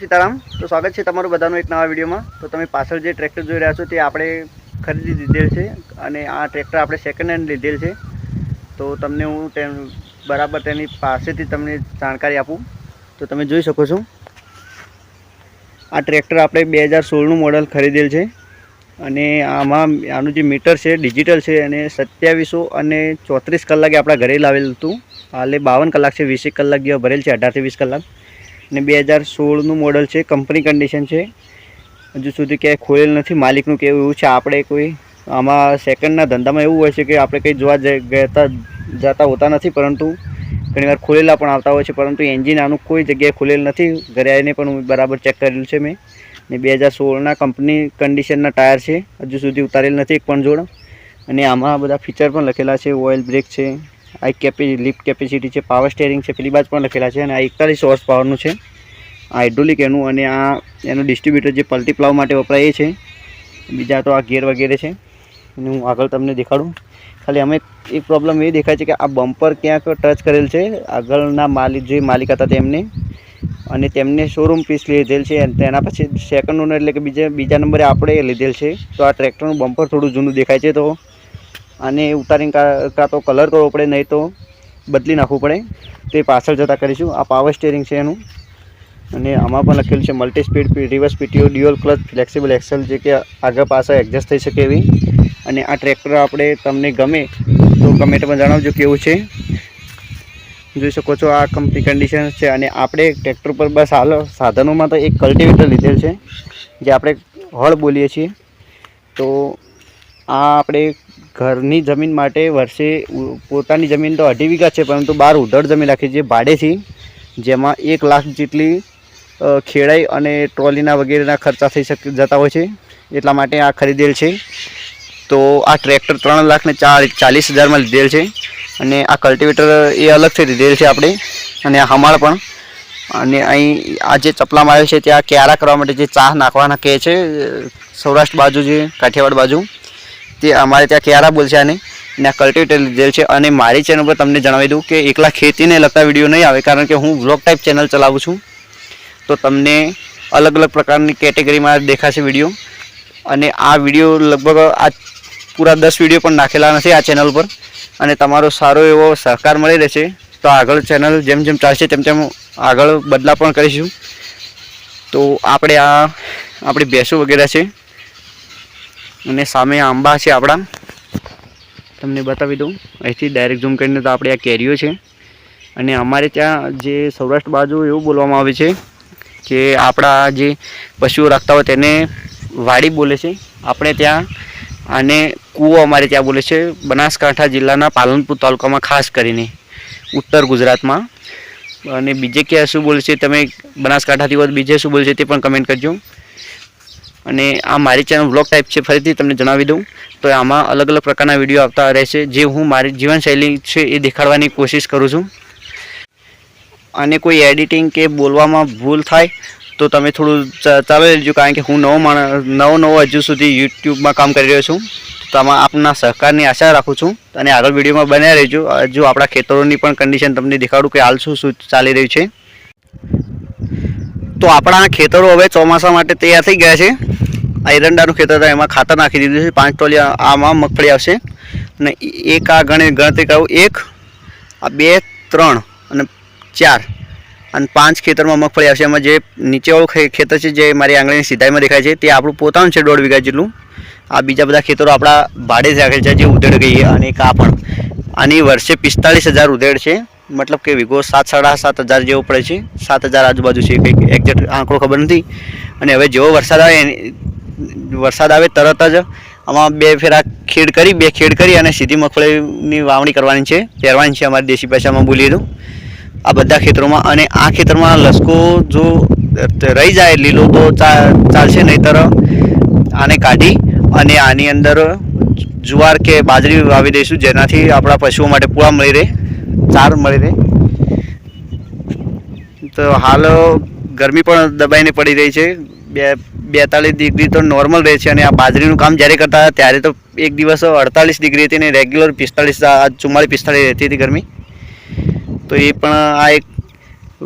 સીતારામ। તો સ્વાગત છે તમારું બધાનું એક નવા વિડીયોમાં। તો તમે પાછળ જે ટ્રેક્ટર જોઈ રહ્યા છો તે આપણે ખરીદી લીધેલ છે અને આ ટ્રેક્ટર આપણે સેકન્ડ હેન્ડ લીધેલ છે। તો તમને હું બરાબર તેની પાસેથી તમને જાણકારી આપું। તો તમે જોઈ શકો છો આ ટ્રેક્ટર આપણે 2016નું મોડલ ખરીદેલ છે અને આનું જે મીટર છે ડિજિટલ છે અને 2700 અને 34 કલાકે આપણા ઘરે લાવેલું હતું। હાલે 52 કલાક છે, 20 કલાક જેવા ભરેલ છે, 18 થી 20 કલાક। ने 2016નું મોડલ છે, કંપની કન્ડિશન છે, હજુ સુધી ક્યાંય ખોલેલ નથી। માલિકનું કેવું એવું છે, આપણે કોઈ આમાં સેકન્ડના ધંધામાં એવું હોય છે કે આપણે કંઈ જોવા જતા હોતા નથી, પરંતુ ઘણીવાર ખોલેલા પણ આવતા હોય છે, પરંતુ એન્જિન આનું કોઈ જગ્યાએ ખોલેલ નથી। ઘરે આવીને પણ હું બરાબર ચેક કરેલું છે મેં। ને 2016ના કંપની કન્ડિશનના ટાયર છે, હજુ સુધી ઉતારેલ નથી એક પણ જોડ। અને આમાં બધા ફીચર પણ લખેલા છે, ઓઇલ બ્રેક છે, લિફ્ટ કેપેસિટી છે, પાવર સ્ટેરિંગ છે, પેલી બાજુ પણ લખેલા છે। અને આ 41 હોર્સ પાવરનું છે, આ હાઇડ્રોલિક એનું, અને આ એનું ડિસ્ટ્રીબ્યુટર જે પલટી પ્લાવ માટે વપરાય એ છે। બીજા તો આ ગેર વગેરે છે અને હું આગળ તમને દેખાડું। ખાલી અમે એક પ્રોબ્લેમ એ દેખાય છે કે આ બમ્પર ક્યાંક ટચ કરેલ છે આગળના માલિક હતા તેમને, અને તેમને શોરૂમ પીસ લીધેલ છે। તેના પછી સેકન્ડ ઓનર એટલે કે બીજા નંબરે આપણે લીધેલ છે। તો આ ટ્રેક્ટરનું બમ્પર થોડું જૂનું દેખાય છે, તો આને ઉતારીને કાં તો કલર કરવો પડે, નહીં તો બદલી નાખવું પડે। તે પાછળ જતાં કરીશું। આ પાવર સ્ટેરિંગ છે એનું, અને આમાં પણ લખેલું છે multi speed, reverse PTO, dual clutch, flexible axle, જે કે આગળ પાછળ એડજસ્ટ થઈ શકે એવી। અને આ ટ્રેક્ટર આપણે તમને ગમે તો કમેન્ટમાં જણાવજો કેવું છે। જોઈ શકો છો આ કંપની કન્ડિશન છે। અને આપણે ટ્રેક્ટર પર બસ હાલ સાધનોમાં તો એક કલ્ટિવેટર લીધેલ છે, જે આપણે હળ બોલીએ છીએ। તો આ આપણે ઘરની જમીન માટે વર્ષે પોતાની જમીન તો 2.5 વીઘા છે, પરંતુ 12 ઉધડ જમીન રાખી છે ભાડેથી, જેમાં 1 લાખ જેટલી ખેડાઈ અને ટ્રોલીના વગેરેના ખર્ચા થઈ જતા હોય છે, એટલા માટે આ ખરીદેલ છે। તો આ ટ્રેક્ટર 3,40,000માં લીધેલ છે। અને આ કલ્ટિવેટર એ અલગથી લીધેલ છે આપણે, અને આ હમાળ પણ। અને અહીં આ જે ચપલામાં આવે છે ત્યાં ક્યારા કરવા માટે જે ચાહ નાખવાના કહે છે, સૌરાષ્ટ્ર બાજુ જે કાઠિયાવાડ બાજુ, તે અમારે ત્યાં ક્યારા બોલશે આને। અને આ કલ્ટિવેટર લીધેલ છે। અને મારી ચેનલ પર તમને જણાવી દઉં કે એકલા ખેતીને લગતા વિડીયો નહીં આવે, કારણ કે હું વ્લોગ ટાઈપ ચેનલ ચલાવું છું। તો તમને અલગ અલગ પ્રકારની કેટેગરીમાં દેખાશે વિડીયો। અને આ વિડીયો લગભગ આ પૂરા 10 વિડીયો પણ નાખેલા નથી આ ચેનલ પર, અને તમારો સારો એવો સહકાર મળી રહેશે તો આગળ ચેનલ જેમ જેમ ચાલશે તેમ તેમ આગળ બદલા પણ કરીશું। તો આપણી ભેંસો વગેરે છે, અને સામે આંબા છે આપણા, તમને બતાવી દઉં અહીંથી ડાયરેક્ટ ઝૂમ કરીને। તો આપણે આ કેરીઓ છે, અને અમારે ત્યાં જે સૌરાષ્ટ્ર બાજુ એવું બોલવામાં આવે છે કે આપણા જે પશુઓ રાખતા હોય તેને વાડી બોલે છે, આપણે ત્યાં આને કૂવો અમારે ત્યાં બોલે છે। બનાસકાંઠા જિલ્લાના પાલનપુર તાલુકામાં, ખાસ કરીને ઉત્તર ગુજરાતમાં। અને બીજે ક્યાં શું બોલે છે, તમે બનાસકાંઠાથી હોય બીજે શું બોલે છે તે પણ કમેન્ટ કરજો। અને આ મારી ચેનલ વ્લોગ ટાઈપ છે, ફરીથી તમને જણાવી દઉં તો આમાં અલગ અલગ પ્રકારના વિડીયો આવતા રહેશે, જે હું મારી જીવનશૈલી છે એ દેખાડવાની કોશિશ કરું છું। અને કોઈ એડિટિંગ કે બોલવામાં ભૂલ થાય તો તમે થોડું ચાલુ લેજો, કારણ કે હું નવો હજુ સુધી યુટ્યુબમાં કામ કરી રહ્યો છું। તો આમાં આપના સહકારની આશા રાખું છું, અને આગળ વિડીયોમાં બન્યા રહેજો। હજુ આપણા ખેતરોની પણ કન્ડિશન તમને દેખાડું કે હાલ શું ચાલી રહ્યું છે। તો આપણા ખેતરો હવે ચોમાસા માટે તૈયાર થઈ ગયા છે। આ એરંડાનું ખેતર હતા, એમાં ખાતર નાખી દીધું છે। 5 ટોલિયા આમાં મગફળી આવશે, અને એક આ ગણતરી કરું, 1 આ 2 3 અને 4 અને 5 ખેતરમાં મગફળી આવશે। એમાં જે નીચેવાળું ખેતર છે જે મારી આંગળીની સીધાઈમાં દેખાય છે તે આપણું પોતાનું છે 1.5 વીઘા જેટલું। આ બીજા બધા ખેતરો આપણા ભાડે રાખેલ છે, જે ઉધેડ કહીએ। અને એક આ પણ, આની વર્ષે 45,000 ઉધેડ છે, મતલબ કે વીઘો 7,000-7,500 જેવો પડે છે, 7,000 આજુબાજુ છે, કંઈક એક્ઝેક્ટ આંકડો ખબર નથી। અને હવે જેવો વરસાદ આવે તરત જ આમાં 2 ફેરા ખેડ કરી અને સીધી મગફળીની વાવણી કરવાની છે, પહેરવાની છે, અમારી દેશી ભાષામાં બોલીએ તો આ બધા ખેતરોમાં। અને આ ખેતરમાં લસકો જો રહી જાય લીલો તો ચાલશે, નહીંતર આને કાઢી અને આની અંદર જુવાર કે બાજરી વાવી દઈશું, જેનાથી આપણા પશુઓ માટે પૂળા મળી રહે, ચાર મળી રહે। તો હાલ ગરમી પણ દબાઈને પડી રહી છે, 42 ડિગ્રી તો નોર્મલ રહે છે। અને આ બાજરીનું કામ જ્યારે કરતા હતા ત્યારે તો એક દિવસ 48 ડિગ્રી હતી, અને રેગ્યુલર 45 44 45 રહેતી હતી ગરમી। તો એ પણ આ એક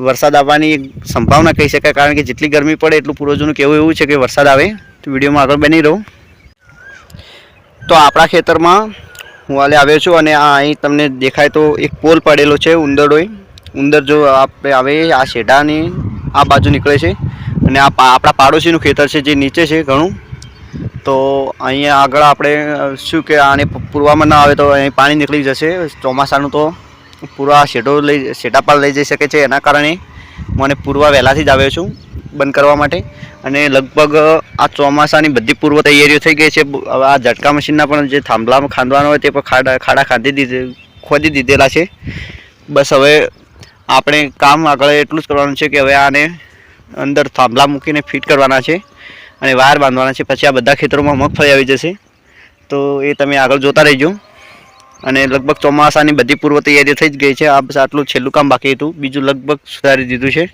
વરસાદ આવવાની સંભાવના કહી શકાય, કારણ કે જેટલી ગરમી પડે એટલું પૂર્વજોનું કહેવું એવું છે કે વરસાદ આવે. તો વિડીયોમાં આગળ બની રહું. તો આપણા ખેતરમાં હું હાલે આવ્યો છું અને અહીં તમને દેખાય તો એક પોલ પડેલો છે ઉંદરડોય. ઉંદર જો આપણે આવે આ શેઢાની આ બાજુ નીકળે છે અને આ આપણા પાડોશીનું ખેતર છે જે નીચે છે ઘણું. તો અહીંયા આગળ આપણે શું કે આને પૂરવામાં ના આવે તો અહીં પાણી નીકળી જશે. ચોમાસાનું તો પૂરા શેઢા પર લઈ જઈ શકે છે. એના કારણે મને પૂરવા વહેલાથી જ આવ્યો છું બંધ કરવા માટે. અને લગભગ આ ચોમાસાની બધી પૂર્વ તૈયારીઓ થઈ ગઈ છે. હવે આ ઝટકા મશીનના પણ જે થાંભલામાં ખાંદવાનો હોય તે પણ ખાડા ખોદી દીધેલા છે. બસ હવે આપણે કામ આગળ એટલું જ કરવાનું છે કે હવે આને અંદર થાંભલા મૂકીને ફિટ કરવાના છે અને વાયર બાંધવાના છે. પછી આ બધા ખેતરોમાં મગફળી આવી જશે. તો એ તમે આગળ જોતા રહેજો. અને લગભગ ચોમાસાની બધી પૂર્વ તૈયારીઓ થઈ જ ગઈ છે. આ બસ આટલું છેલ્લું કામ બાકી હતું, બીજું લગભગ સુધારી દીધું છે.